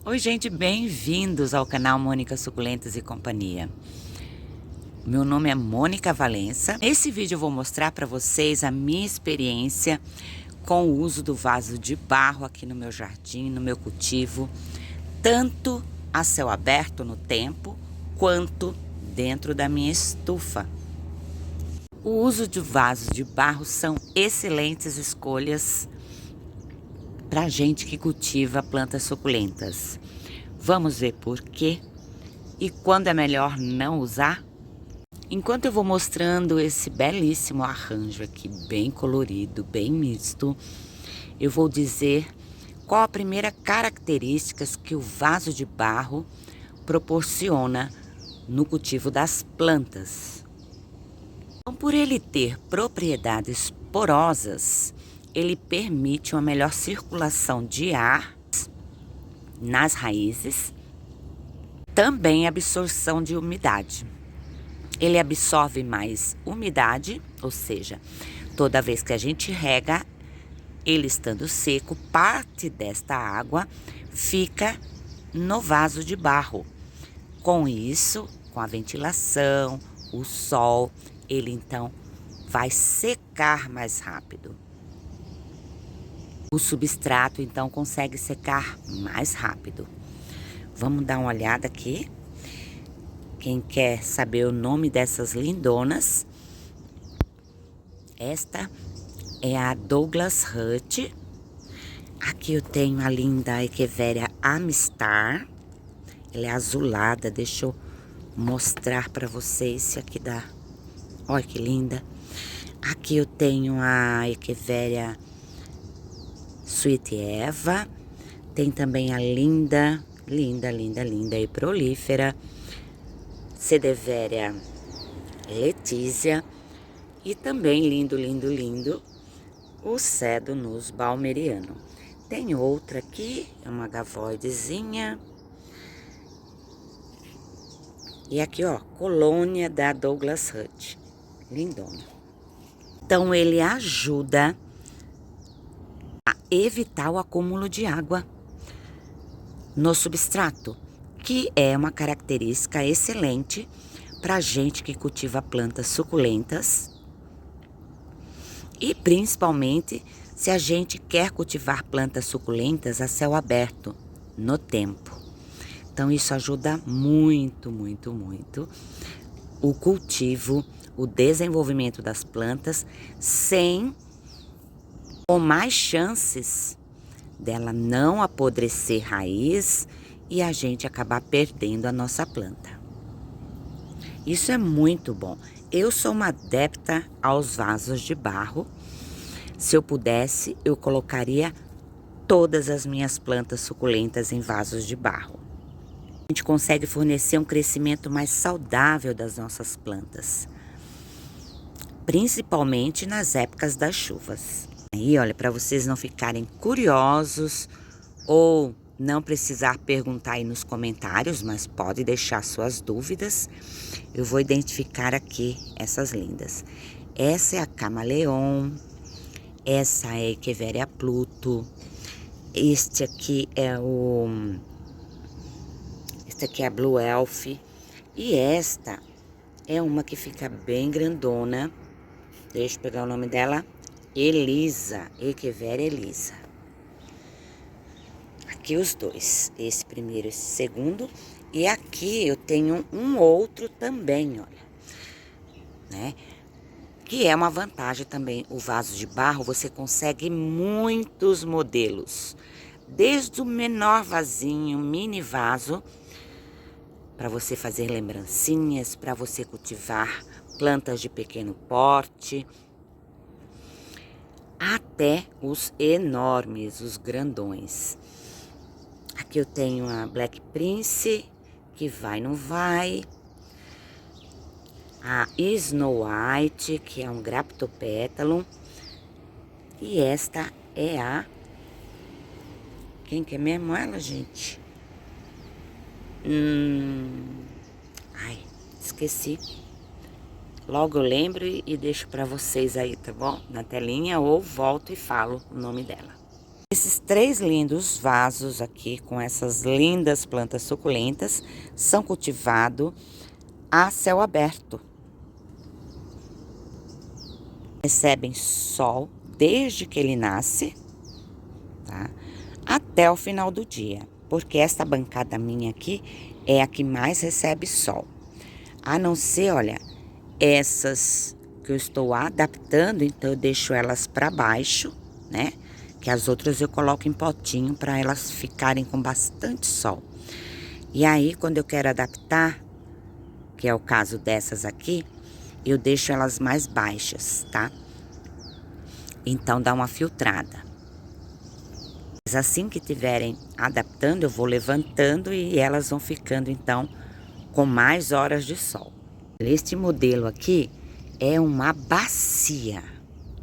Oi, gente, bem-vindos ao canal Mônica Suculentas e Companhia. Meu nome é Mônica Valença. Nesse vídeo eu vou mostrar para vocês a minha experiência com o uso do vaso de barro aqui no meu jardim, no meu cultivo, tanto a céu aberto no tempo, quanto dentro da minha estufa. O uso de vasos de barro são excelentes escolhas para gente que cultiva plantas suculentas. Vamos ver por quê e quando é melhor não usar? Enquanto eu vou mostrando esse belíssimo arranjo aqui, bem colorido, bem misto, eu vou dizer qual a primeira característica que o vaso de barro proporciona no cultivo das plantas. Então, por ele ter propriedades porosas, ele permite uma melhor circulação de ar nas raízes, também absorção de umidade. Ele absorve mais umidade, ou seja, toda vez que a gente rega, ele estando seco, parte desta água fica no vaso de barro. Com isso, com a ventilação, o sol, ele então vai secar mais rápido. O substrato então consegue secar mais rápido. Vamos dar uma olhada aqui. Quem quer saber o nome dessas lindonas, esta é a Douglas Hut. Aqui eu tenho a linda Echeveria Amistar. Ela é azulada, deixa eu mostrar para vocês se aqui dá. Olha que linda. Aqui eu tenho a Echeveria Sweet Eva. Tem também a linda e prolífera Sedeveria Letícia. E também lindo, o Cedonus balmeriano. Tem outra aqui, é uma gavoidezinha. E aqui, ó, colônia da Douglas Hut. Lindona. Então, ele ajuda a evitar o acúmulo de água no substrato, que é uma característica excelente para gente que cultiva plantas suculentas e principalmente se a gente quer cultivar plantas suculentas a céu aberto no tempo. Então isso ajuda muito o cultivo, o desenvolvimento das plantas, sem ou mais chances dela não apodrecer raiz e a gente acabar perdendo a nossa planta. Isso é muito bom. Eu sou uma adepta aos vasos de barro. Se eu pudesse, eu colocaria todas as minhas plantas suculentas em vasos de barro. A gente consegue fornecer um crescimento mais saudável das nossas plantas, principalmente nas épocas das chuvas. Aí, olha, para vocês não ficarem curiosos ou não precisar perguntar aí nos comentários, mas pode deixar suas dúvidas. Eu vou identificar aqui essas lindas. Essa é a Camaleon, essa é a Echeveria Pluto, este aqui é a Blue Elf e esta é uma que fica bem grandona. Deixa eu pegar o nome dela. Elisa, Echeveria Elisa. Aqui os dois, esse primeiro e esse segundo. E aqui eu tenho um outro também, olha, né? Que é uma vantagem também, o vaso de barro, você consegue muitos modelos. Desde o menor vasinho, mini vaso, para você fazer lembrancinhas, para você cultivar plantas de pequeno porte, até os enormes, os grandões. Aqui eu tenho a Black Prince, que vai, não vai. A Snow White, que é um Graptopétalo. E esta é a... Quem que é mesmo ela, gente? Ai, esqueci. Logo eu lembro e deixo pra vocês aí, tá bom? Na telinha, ou volto e falo o nome dela. Esses 3 lindos vasos aqui, com essas lindas plantas suculentas, são cultivados a céu aberto. Recebem sol desde que ele nasce, tá? Até o final do dia, porque esta bancada minha aqui é a que mais recebe sol. A não ser, olha, essas que eu estou adaptando, então eu deixo elas para baixo, né? Que as outras eu coloco em potinho para elas ficarem com bastante sol. E aí, quando eu quero adaptar, que é o caso dessas aqui, eu deixo elas mais baixas, tá? Então dá uma filtrada. Mas assim que tiverem adaptando, eu vou levantando e elas vão ficando então com mais horas de sol. Este modelo aqui é uma bacia,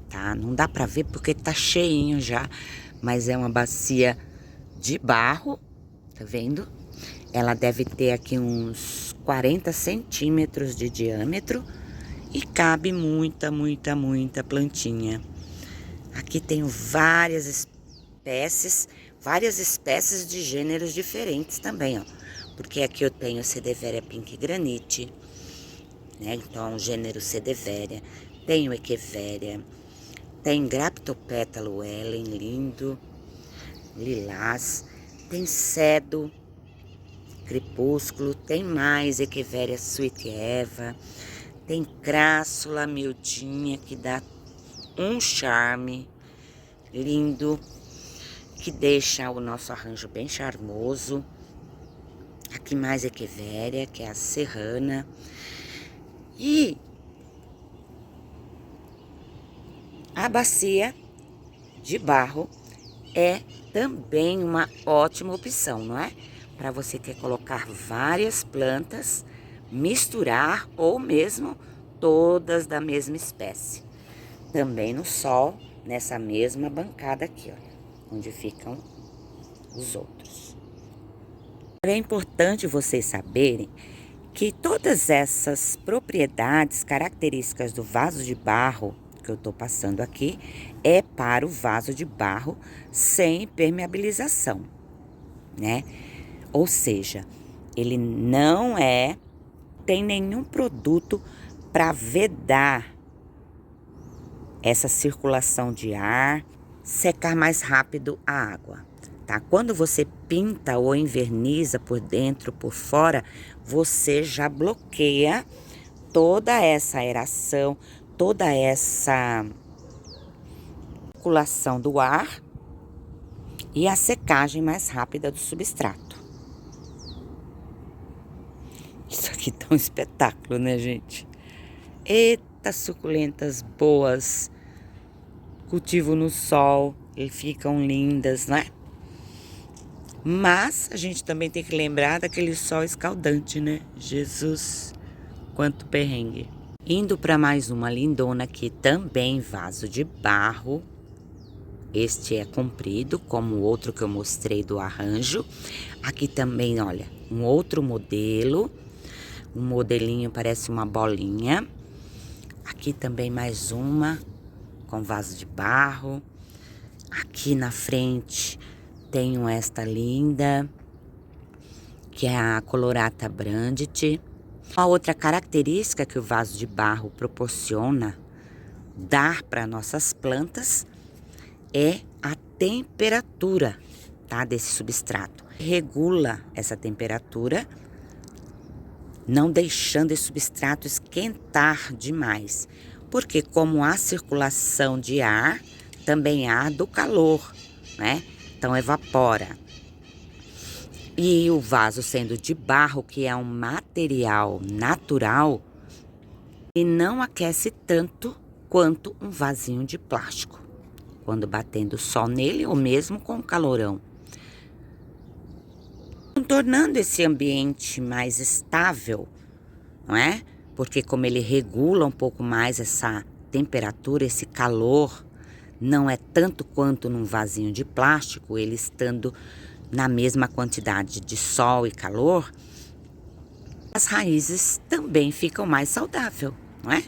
tá? Não dá pra ver porque tá cheinho já, mas é uma bacia de barro, tá vendo? Ela deve ter aqui uns 40 centímetros de diâmetro e cabe muita plantinha. Aqui tenho várias espécies de gêneros diferentes também, ó. Porque aqui eu tenho Sedeveria Pink Granite, né? Então é um gênero Sedeveria. Tenho Echeveria, tem Graptopétalo Ellen, lindo, lilás, tem cedo, crepúsculo, tem mais Echeveria Sweet Eva, tem crassula miudinha que dá um charme lindo, que deixa o nosso arranjo bem charmoso. Aqui mais Echeveria, que é a serrana. E a bacia de barro é também uma ótima opção, não é? Para você quer colocar várias plantas, misturar ou mesmo todas da mesma espécie. Também no sol, nessa mesma bancada aqui, olha, onde ficam os outros. É importante vocês saberem que todas essas propriedades, características do vaso de barro que eu tô passando aqui, é para o vaso de barro sem permeabilização, né? Ou seja, ele não tem nenhum produto para vedar essa circulação de ar, secar mais rápido a água, tá? Quando você pinta ou enverniza por dentro, por fora, você já bloqueia toda essa aeração, toda essa circulação do ar e a secagem mais rápida do substrato. Isso aqui tá um espetáculo, né, gente? Eita, suculentas boas. Cultivo no sol e ficam lindas, né? Mas a gente também tem que lembrar daquele sol escaldante, né? Jesus, quanto perrengue. Indo para mais uma lindona aqui, também vaso de barro. Este é comprido, como o outro que eu mostrei do arranjo. Aqui também, olha, um outro modelo. Um modelinho parece uma bolinha. Aqui também mais uma com vaso de barro. Aqui na frente tenho esta linda, que é a Colorata Brandit. Uma outra característica que o vaso de barro proporciona dar para nossas plantas é a temperatura, tá, desse substrato. Regula essa temperatura, não deixando esse substrato esquentar demais. Porque como há circulação de ar, também há do calor, né? Então evapora. E o vaso sendo de barro, que é um material natural, e não aquece tanto quanto um vasinho de plástico, quando batendo sol nele ou mesmo com o calorão. Tornando esse ambiente mais estável, não é? Porque como ele regula um pouco mais essa temperatura, esse calor, não é tanto quanto num vasinho de plástico, ele estando na mesma quantidade de sol e calor, as raízes também ficam mais saudáveis, não é?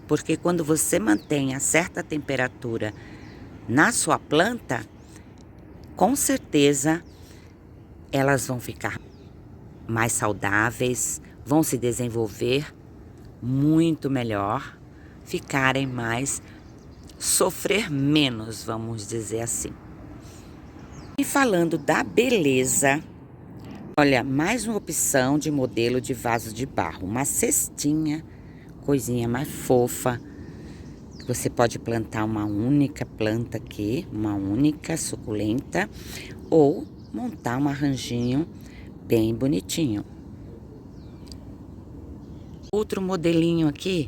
Porque quando você mantém a certa temperatura na sua planta, com certeza elas vão ficar mais saudáveis, vão se desenvolver muito melhor, ficarem mais, sofrer menos, vamos dizer assim. E falando da beleza, olha, mais uma opção de modelo de vaso de barro, uma cestinha, coisinha mais fofa. Você pode plantar uma única planta aqui, uma única suculenta, ou montar um arranjinho bem bonitinho. Outro modelinho aqui,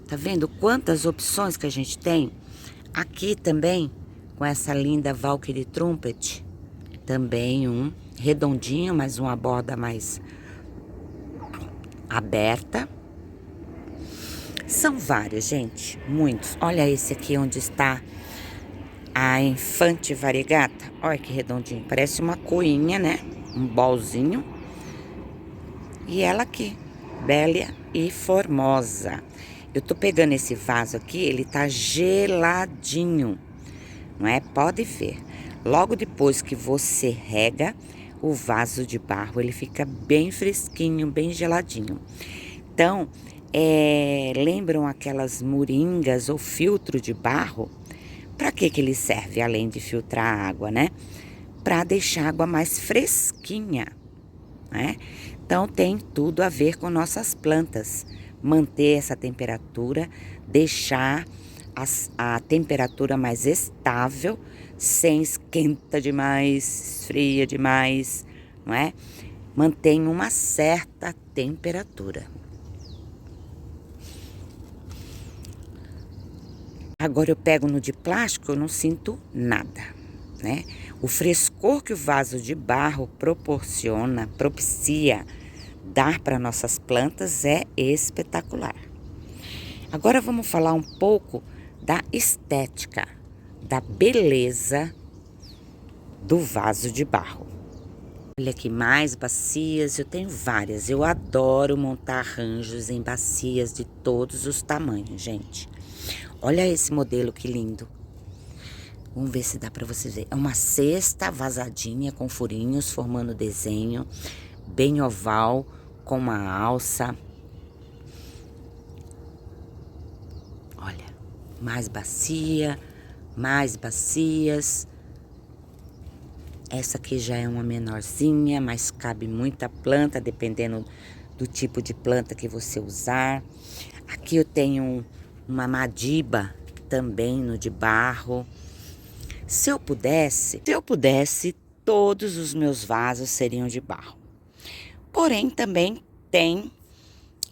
tá vendo quantas opções que a gente tem? Aqui também, com essa linda Valkyrie Trumpet, também um redondinho, mas uma borda mais aberta. São vários, gente, muitos. Olha esse aqui onde está a Infante Variegata. Olha que redondinho, parece uma coinha, né? Um bolzinho. E ela aqui, bela e formosa. Eu tô pegando esse vaso aqui, ele tá geladinho, não é? Pode ver. Logo depois que você rega o vaso de barro, ele fica bem fresquinho, bem geladinho. Então, lembram aquelas moringas ou filtro de barro? Para que ele serve, além de filtrar a água, né? Para deixar a água mais fresquinha, né? Então, tem tudo a ver com nossas plantas. Manter essa temperatura, deixar a temperatura mais estável, sem esquenta demais, esfria demais, não é? Mantém uma certa temperatura. Agora eu pego no de plástico, eu não sinto nada, né? O frescor que o vaso de barro propicia dar para nossas plantas é espetacular. Agora vamos falar um pouco da estética, da beleza do vaso de barro. Olha aqui, mais bacias, eu tenho várias. Eu adoro montar arranjos em bacias de todos os tamanhos, gente. Olha esse modelo que lindo. Vamos ver se dá para você ver. É uma cesta vazadinha com furinhos formando desenho, bem oval, com uma alça. Olha, mais bacia, mais bacias. Essa aqui já é uma menorzinha, mas cabe muita planta, dependendo do tipo de planta que você usar. Aqui eu tenho uma madiba também no de barro. Se eu pudesse, todos os meus vasos seriam de barro. Porém, também tem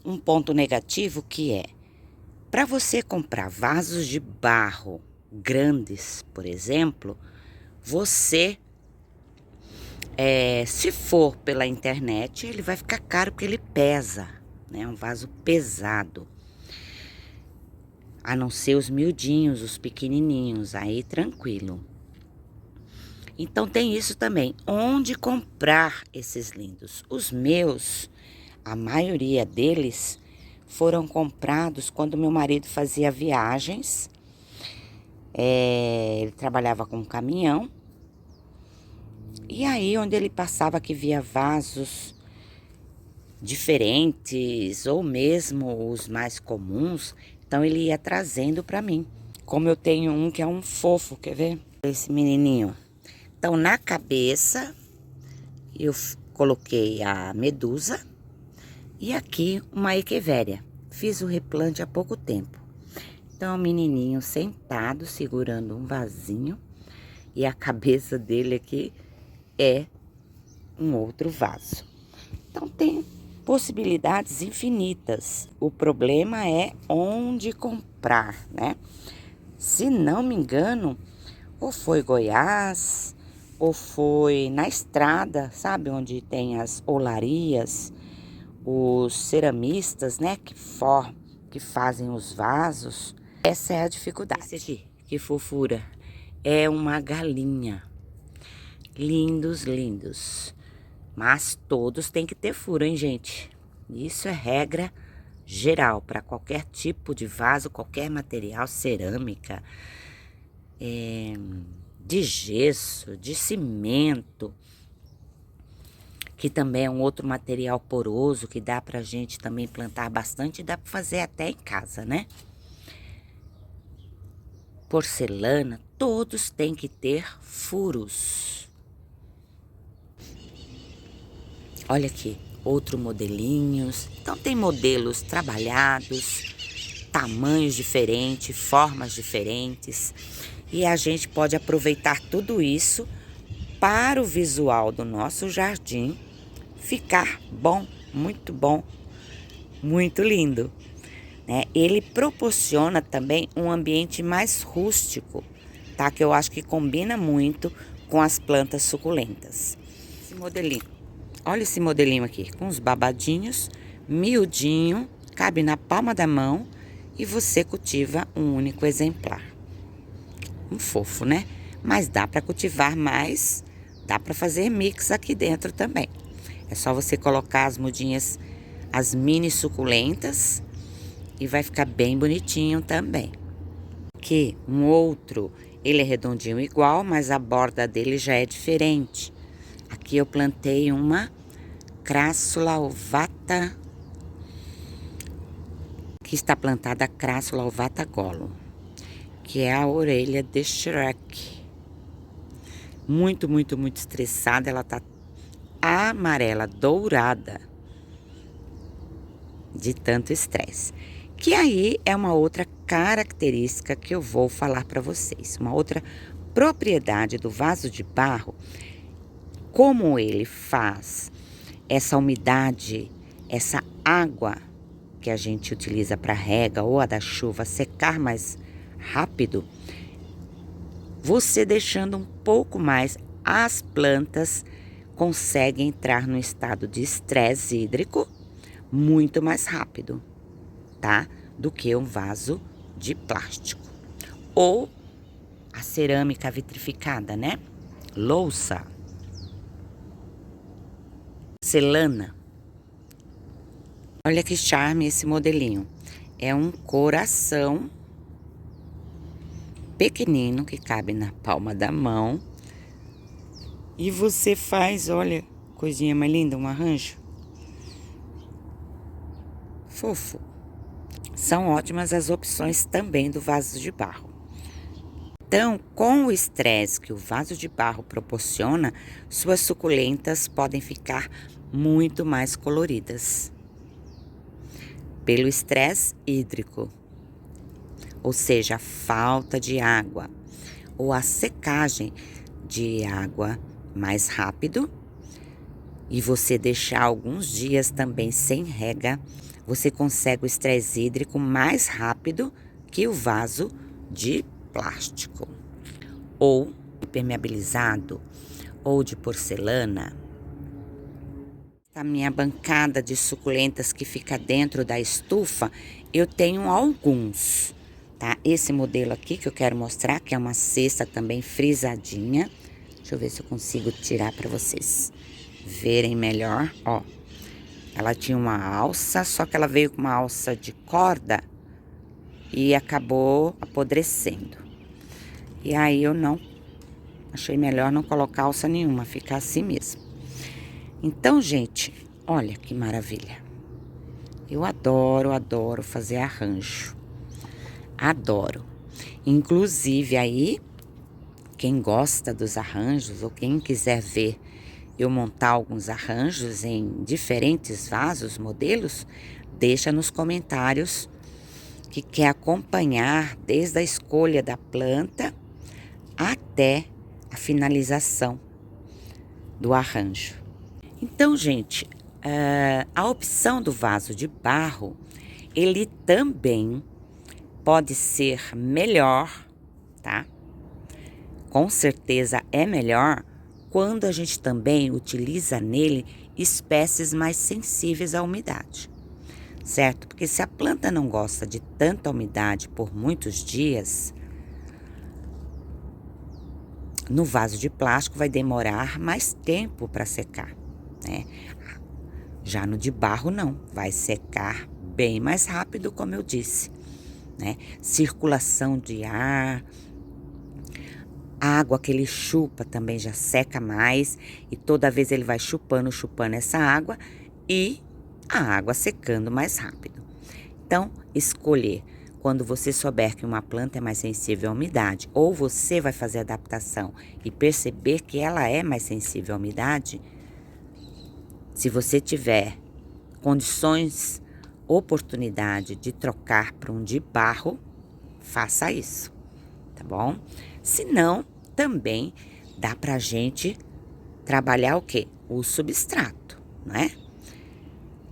um ponto negativo que é, para você comprar vasos de barro grandes, por exemplo, você, se for pela internet, ele vai ficar caro porque ele pesa, né? É um vaso pesado. A não ser os miudinhos, os pequenininhos, aí tranquilo. Então tem isso também, onde comprar esses lindos. Os meus, a maioria deles, foram comprados quando meu marido fazia viagens. Ele trabalhava com caminhão. E aí, onde ele passava que via vasos diferentes, ou mesmo os mais comuns, então ele ia trazendo para mim. Como eu tenho um que é um fofo, quer ver? Esse menininho. Então, na cabeça, eu coloquei a medusa e aqui uma echeveria. Fiz o replante há pouco tempo. Então, o menininho sentado, segurando um vasinho. E a cabeça dele aqui é um outro vaso. Então, tem possibilidades infinitas. O problema é onde comprar, né? Se não me engano, ou foi Goiás, ou foi na estrada, sabe? Onde tem as olarias, os ceramistas, né? Que fazem os vasos. Essa é a dificuldade. Esse aqui, que fofura. É uma galinha. Lindos, lindos. Mas todos têm que ter furo, hein, gente? Isso é regra geral para qualquer tipo de vaso, qualquer material, cerâmica, de gesso, de cimento, que também é um outro material poroso que dá pra gente também plantar bastante e dá pra fazer até em casa, né? Porcelana, todos têm que ter furos. Olha aqui, outro modelinhos. Então tem modelos trabalhados, tamanhos diferentes, formas diferentes. E a gente pode aproveitar tudo isso para o visual do nosso jardim ficar bom, muito lindo, né? Ele proporciona também um ambiente mais rústico, tá? Que eu acho que combina muito com as plantas suculentas. Esse modelinho, olha esse modelinho aqui, com os babadinhos, miudinho, cabe na palma da mão e você cultiva um único exemplar. Um fofo, né? Mas dá para cultivar mais, dá para fazer mix aqui dentro também. É só você colocar as mudinhas, as mini suculentas, e vai ficar bem bonitinho também. Aqui, um outro, ele é redondinho igual, mas a borda dele já é diferente. Aqui eu plantei uma Crassula ovata, que está plantada a Crassula ovata Gollum, que é a orelha de Shrek. Muito estressada, ela tá amarela, dourada, de tanto estresse. Que aí é uma outra característica que eu vou falar para vocês. Uma outra propriedade do vaso de barro, como ele faz essa umidade, essa água que a gente utiliza para rega ou a da chuva secar mais rápido, você deixando um pouco mais, as plantas conseguem entrar no estado de estresse hídrico muito mais rápido, tá? Do que um vaso de plástico. Ou a cerâmica vitrificada, né? Louça. Porcelana. Olha que charme esse modelinho. É um coração pequenino que cabe na palma da mão. E você faz, olha, coisinha mais linda, um arranjo. Fofo. São ótimas as opções também do vaso de barro. Então, com o estresse que o vaso de barro proporciona, suas suculentas podem ficar muito mais coloridas. Pelo estresse hídrico, ou seja, a falta de água ou a secagem de água mais rápido, e você deixar alguns dias também sem rega, você consegue o estresse hídrico mais rápido que o vaso de plástico. Ou impermeabilizado, ou de porcelana. A minha bancada de suculentas que fica dentro da estufa, eu tenho alguns, tá? Esse modelo aqui que eu quero mostrar, que é uma cesta também frisadinha. Deixa eu ver se eu consigo tirar para vocês verem melhor, ó. Ela tinha uma alça, só que ela veio com uma alça de corda e acabou apodrecendo. E aí eu não achei melhor não colocar alça nenhuma, ficar assim mesmo. Então, gente, olha que maravilha. Eu adoro fazer arranjo. Adoro. Inclusive aí, quem gosta dos arranjos ou quem quiser ver eu montar alguns arranjos em diferentes vasos, modelos, deixa nos comentários que quer acompanhar desde a escolha da planta até a finalização do arranjo. Então, gente, a opção do vaso de barro, ele também pode ser melhor, tá? Com certeza é melhor quando a gente também utiliza nele espécies mais sensíveis à umidade, certo? Porque se a planta não gosta de tanta umidade por muitos dias, no vaso de plástico vai demorar mais tempo para secar, né? Já no de barro não, vai secar bem mais rápido, como eu disse, né? Circulação de ar, A água que ele chupa também já seca mais e toda vez ele vai chupando essa água e a água secando mais rápido. Então, escolher quando você souber que uma planta é mais sensível à umidade ou você vai fazer adaptação e perceber que ela é mais sensível à umidade, se você tiver condições, oportunidade de trocar para um de barro, faça isso, tá bom? Se não, também dá pra gente trabalhar o quê? O substrato, né?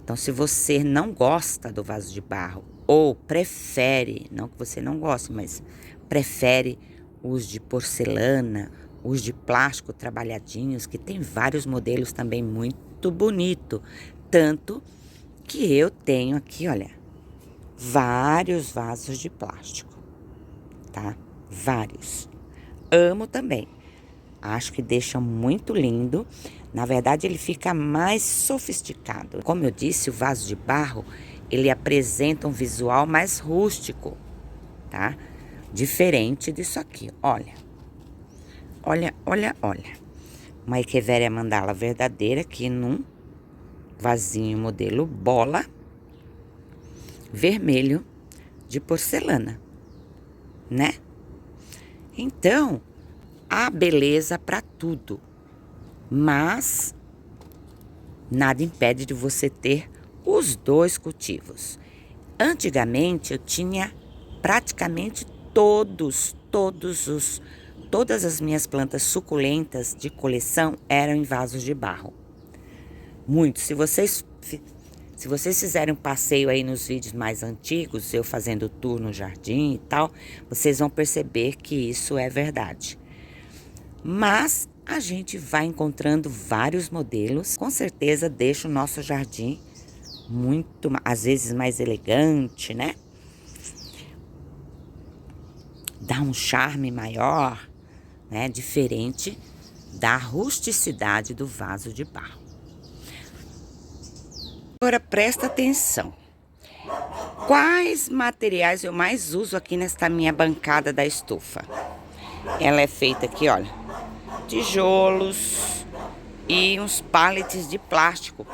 Então, se você não gosta do vaso de barro ou prefere, não que você não goste, mas prefere os de porcelana, os de plástico trabalhadinhos, que tem vários modelos também muito bonito, tanto que eu tenho aqui, olha, vários vasos de plástico, tá? Vários. Amo também. Acho que deixa muito lindo. Na verdade, ele fica mais sofisticado. Como eu disse, o vaso de barro, ele apresenta um visual mais rústico, tá? Diferente disso aqui, olha. Olha, olha, olha. Uma Echeveria mandala verdadeira aqui num vasinho modelo bola vermelho de porcelana, né? Então, há beleza para tudo, mas nada impede de você ter os dois cultivos. Antigamente eu tinha praticamente todas as minhas plantas suculentas de coleção eram em vasos de barro. Muitos. Se vocês fizerem um passeio aí nos vídeos mais antigos, eu fazendo tour no jardim e tal, vocês vão perceber que isso é verdade. Mas a gente vai encontrando vários modelos, com certeza deixa o nosso jardim muito, às vezes, mais elegante, né? Dá um charme maior, né? Diferente da rusticidade do vaso de barro. Agora presta atenção. Quais materiais eu mais uso aqui nesta minha bancada da estufa? Ela é feita aqui, olha, tijolos e uns pallets de plástico,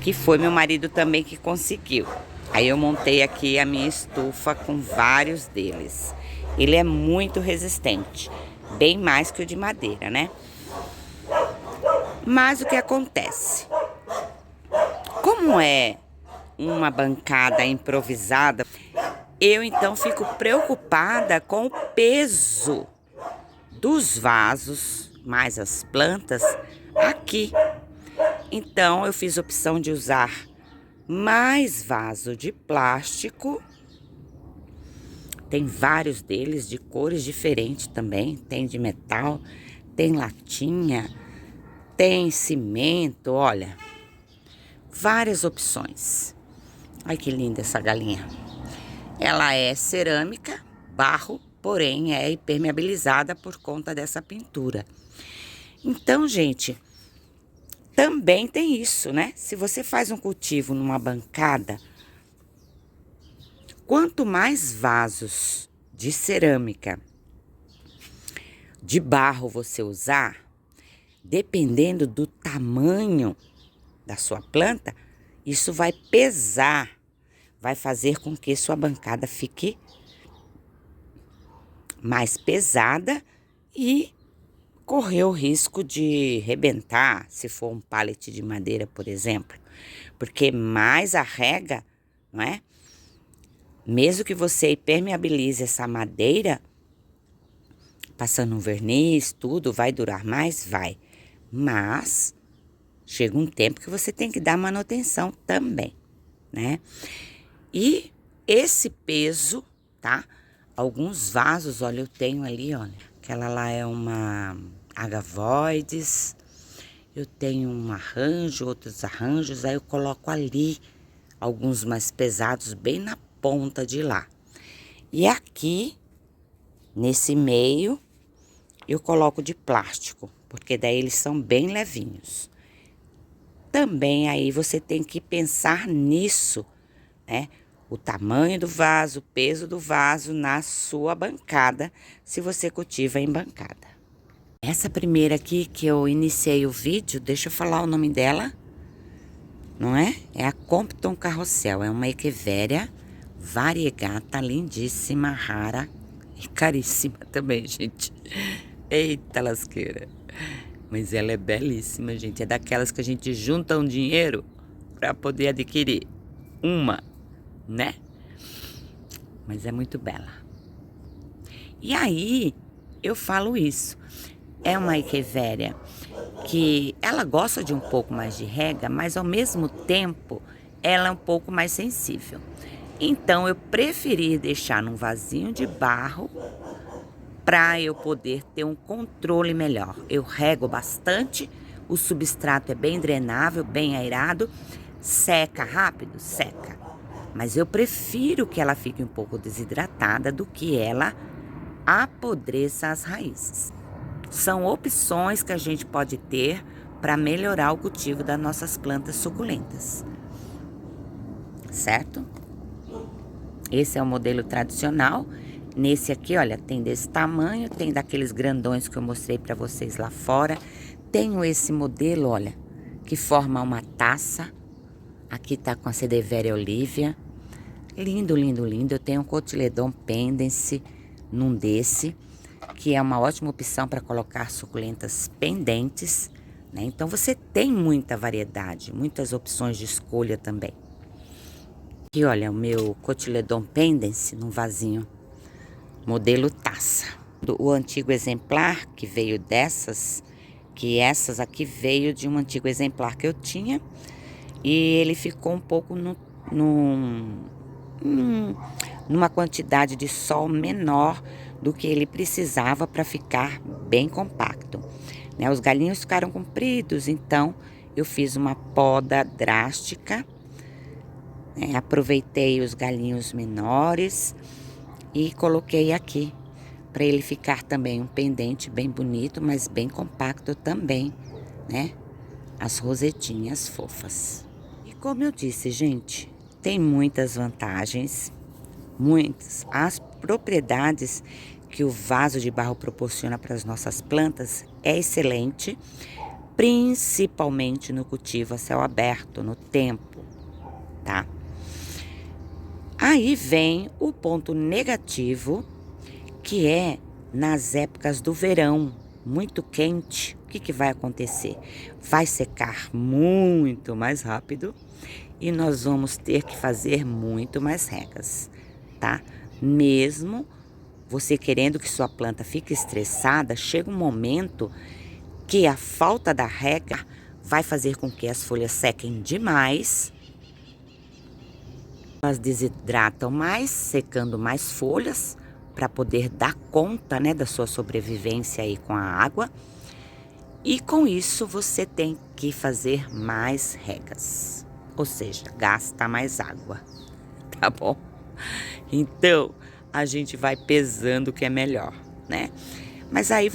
que foi meu marido também que conseguiu. Aí eu montei aqui a minha estufa com vários deles. Ele é muito resistente, bem mais que o de madeira, né? Mas o que acontece? Como é uma bancada improvisada, eu então fico preocupada com o peso dos vasos, mais as plantas, aqui. Então, eu fiz a opção de usar mais vaso de plástico. Tem vários deles de cores diferentes também. Tem de metal, tem latinha, tem cimento, olha. Várias opções. Olha que linda essa galinha. Ela é cerâmica, barro, porém é impermeabilizada por conta dessa pintura. Então, gente, também tem isso, né? Se você faz um cultivo numa bancada, quanto mais vasos de cerâmica, de barro você usar, dependendo do tamanho da sua planta, isso vai pesar, vai fazer com que sua bancada fique mais pesada e correr o risco de rebentar, se for um pallet de madeira, por exemplo, porque mais arrega, não é? Mesmo que você impermeabilize essa madeira, passando um verniz, tudo, vai durar mais? Vai. Mas chega um tempo que você tem que dar manutenção também, né? E esse peso, tá? Alguns vasos, olha, eu tenho ali, olha, aquela lá é uma agavoides, eu tenho um arranjo, outros arranjos, aí eu coloco ali alguns mais pesados bem na ponta de lá. E aqui, nesse meio, eu coloco de plástico, porque daí eles são bem levinhos. Também aí você tem que pensar nisso, né? o tamanho do vaso, o peso do vaso na sua bancada, se você cultiva em bancada. Essa primeira aqui que eu iniciei o vídeo, deixa eu falar o nome dela, não é? É a Compton Carrossel, é uma Echeveria variegata, lindíssima, rara e caríssima também, gente. Eita lasqueira. Mas ela é belíssima, gente. É daquelas que a gente junta um dinheiro para poder adquirir uma, né? Mas é muito bela. E aí, eu falo isso. É uma Echeveria que ela gosta de um pouco mais de rega, mas ao mesmo tempo ela é um pouco mais sensível. Então, eu preferi deixar num vasinho de barro para eu poder ter um controle melhor. Eu rego bastante, o substrato é bem drenável, bem aerado, seca rápido? Seca. Mas eu prefiro que ela fique um pouco desidratada do que ela apodreça as raízes. São opções que a gente pode ter para melhorar o cultivo das nossas plantas suculentas. Certo? Esse é o modelo tradicional. Nesse aqui, olha, tem desse tamanho, tem daqueles grandões que eu mostrei para vocês lá fora. Tenho esse modelo, olha, que forma uma taça. Aqui tá com a Cederveria Olivia. Lindo, lindo, lindo. Eu tenho um Cotyledon Pendens num desse, que é uma ótima opção para colocar suculentas pendentes, né? Então, você tem muita variedade, muitas opções de escolha também. Aqui, olha, o meu Cotyledon Pendens num vasinho. Modelo taça. O antigo exemplar que veio dessas, que essas aqui veio de um antigo exemplar que eu tinha. E ele ficou um pouco numa quantidade de sol menor do que ele precisava para ficar bem compacto, né? Os galinhos ficaram compridos, então eu fiz uma poda drástica, né? Aproveitei os galinhos menores e coloquei aqui, para ele ficar também um pendente bem bonito, mas bem compacto também, né? As rosetinhas fofas. E como eu disse, gente, tem muitas vantagens, muitas. As propriedades que o vaso de barro proporciona para as nossas plantas é excelente, principalmente no cultivo a céu aberto, no tempo, tá? Aí vem o ponto negativo, que é nas épocas do verão, muito quente. O que vai acontecer? Vai secar muito mais rápido e nós vamos ter que fazer muito mais regas, tá? Mesmo você querendo que sua planta fique estressada, chega um momento que a falta da rega vai fazer com que as folhas sequem demais. Elas desidratam mais, secando mais folhas para poder dar conta, né, da sua sobrevivência aí com a água. E com isso você tem que fazer mais regas, ou seja, gasta mais água, tá bom? Então, a gente vai pesando o que é melhor, né? Mas aí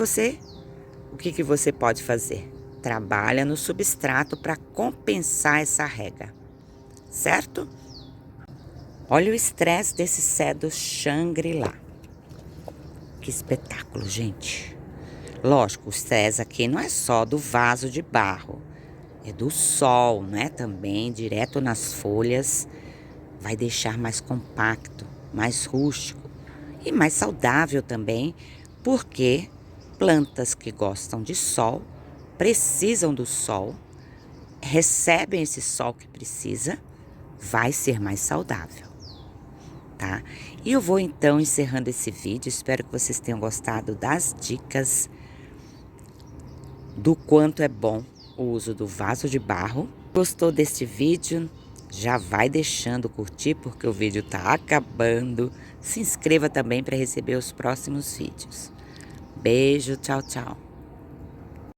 o que você pode fazer? Trabalha no substrato para compensar essa rega, certo? Olha o estresse desse cedo Shangri-La. Que espetáculo, gente. Lógico, o estresse aqui não é só do vaso de barro. É do sol, né? Também, direto nas folhas. Vai deixar mais compacto, mais rústico e mais saudável também. Porque plantas que gostam de sol, precisam do sol, recebem esse sol que precisa, vai ser mais saudável. Tá? E eu vou então encerrando esse vídeo. Espero que vocês tenham gostado das dicas do quanto é bom o uso do vaso de barro. Gostou deste vídeo? Já vai deixando o curtir porque o vídeo tá acabando. Se inscreva também para receber os próximos vídeos. Beijo, tchau, tchau.